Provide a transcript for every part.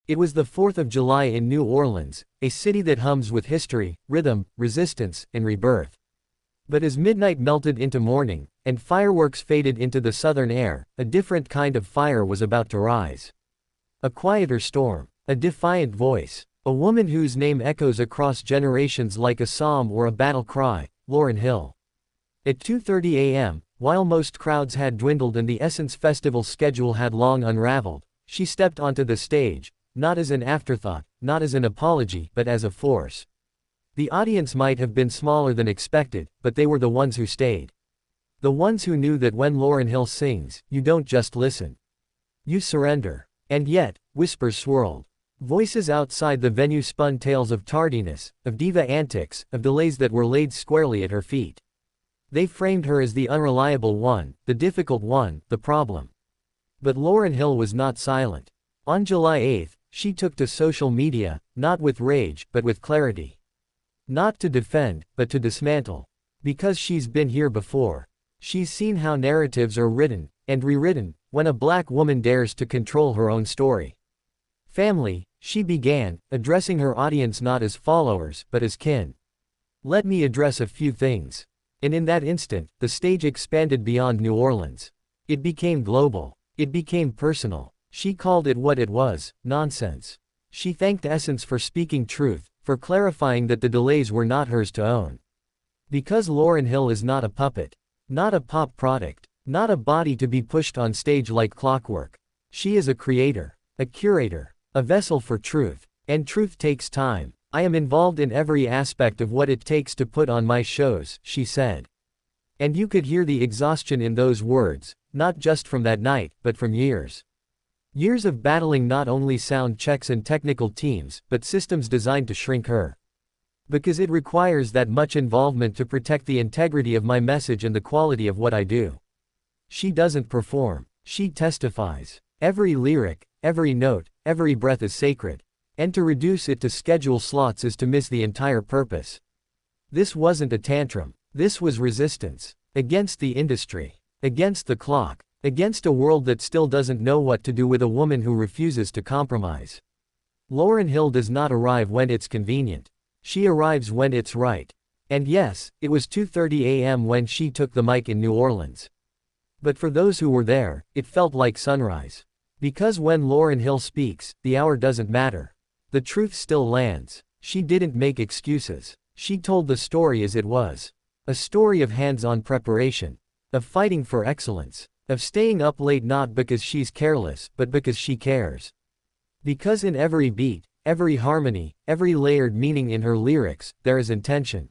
It was the 4th of July in New Orleans, a city that hums with history, rhythm, resistance, and rebirth. But as midnight melted into morning, and fireworks faded into the southern air, a different kind of fire was about to rise. A quieter storm, a defiant voice, a woman whose name echoes across generations like a psalm or a battle cry, Lauryn Hill. At 2:30 a.m., while most crowds had dwindled and the Essence Festival schedule had long unraveled, she stepped onto the stage, not as an afterthought, not as an apology, but as a force. The audience might have been smaller than expected, but they were the ones who stayed. The ones who knew that when Lauryn Hill sings, you don't just listen. You surrender. And yet, whispers swirled. Voices outside the venue spun tales of tardiness, of diva antics, of delays that were laid squarely at her feet. They framed her as the unreliable one, the difficult one, the problem. But Lauryn Hill was not silent. On July 8, she took to social media, not with rage, but with clarity. Not to defend, but to dismantle. Because she's been here before. She's seen how narratives are written, and rewritten, when a black woman dares to control her own story. Family, she began, addressing her audience not as followers, but as kin. Let me address a few things. And in that instant, the stage expanded beyond New Orleans. It became global. It became personal. She called it what it was, nonsense. She thanked Essence for speaking truth, for clarifying that the delays were not hers to own. Because Lauryn Hill is not a puppet. Not a pop product. Not a body to be pushed on stage like clockwork. She is a creator. A curator. A vessel for truth. And truth takes time. I am involved in every aspect of what it takes to put on my shows, she said. And you could hear the exhaustion in those words, not just from that night, but from years. Years of battling not only sound checks and technical teams, but systems designed to shrink her. Because it requires that much involvement to protect the integrity of my message and the quality of what I do. She doesn't perform. She testifies. Every lyric, every note, every breath is sacred. And to reduce it to schedule slots is to miss the entire purpose. This wasn't a tantrum. This was resistance. Against the industry. Against the clock. Against a world that still doesn't know what to do with a woman who refuses to compromise. Lauryn Hill does not arrive when it's convenient. She arrives when it's right. And yes, it was 2:30 a.m. when she took the mic in New Orleans. But for those who were there, it felt like sunrise. Because when Lauryn Hill speaks, the hour doesn't matter. The truth still lands. She didn't make excuses. She told the story as it was. A story of hands-on preparation. Of fighting for excellence. Of staying up late not because she's careless, but because she cares. Because in every beat, every harmony, every layered meaning in her lyrics, there is intention.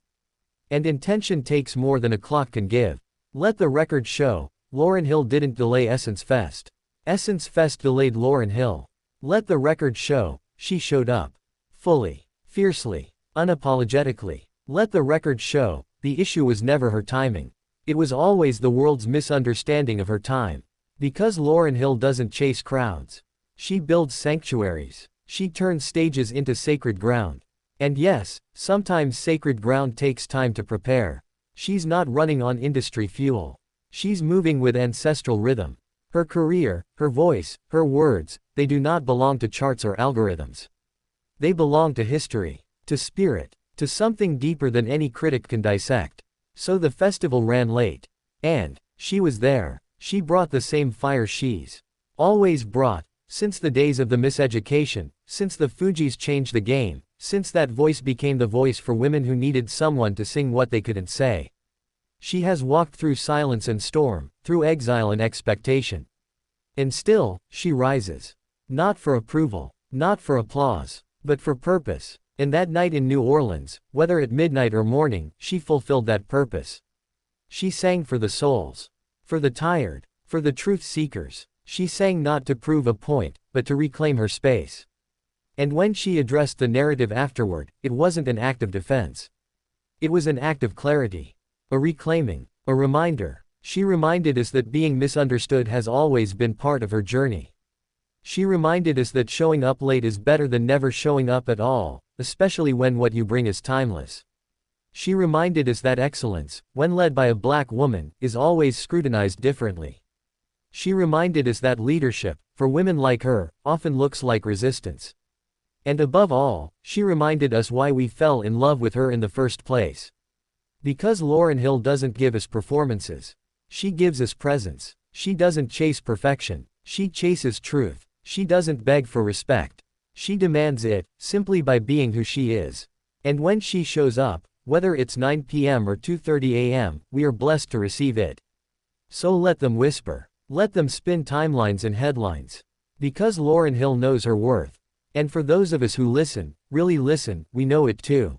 And intention takes more than a clock can give. Let the record show, Lauryn Hill didn't delay Essence Fest. Essence Fest delayed Lauryn Hill. Let the record show, she showed up. Fully. Fiercely. Unapologetically. Let the record show, the issue was never her timing. It was always the world's misunderstanding of her time. Because Lauryn Hill doesn't chase crowds. She builds sanctuaries. She turns stages into sacred ground. And yes, sometimes sacred ground takes time to prepare. She's not running on industry fuel. She's moving with ancestral rhythm. Her career, her voice, her words, they do not belong to charts or algorithms. They belong to history, to spirit, to something deeper than any critic can dissect. So the festival ran late. And she was there. She brought the same fire she's always brought, since the days of the miseducation, since the Fugees changed the game, since that voice became the voice for women who needed someone to sing what they couldn't say. She has walked through silence and storm, through exile and expectation. And still, she rises. Not for approval, not for applause, but for purpose. And that night in New Orleans, whether at midnight or morning, she fulfilled that purpose. She sang for the souls. For the tired. For the truth seekers. She sang not to prove a point, but to reclaim her space. And when she addressed the narrative afterward, it wasn't an act of defense. It was an act of clarity. A reclaiming. A reminder. She reminded us that being misunderstood has always been part of her journey. She reminded us that showing up late is better than never showing up at all, especially when what you bring is timeless. She reminded us that excellence, when led by a black woman, is always scrutinized differently. She reminded us that leadership, for women like her, often looks like resistance. And above all, she reminded us why we fell in love with her in the first place. Because Lauryn Hill doesn't give us performances. She gives us presence. She doesn't chase perfection. She chases truth. She doesn't beg for respect. She demands it, simply by being who she is. And when she shows up, whether it's 9 p.m. or 2:30 a.m., we are blessed to receive it. So let them whisper. Let them spin timelines and headlines. Because Lauryn Hill knows her worth. And for those of us who listen, really listen, we know it too.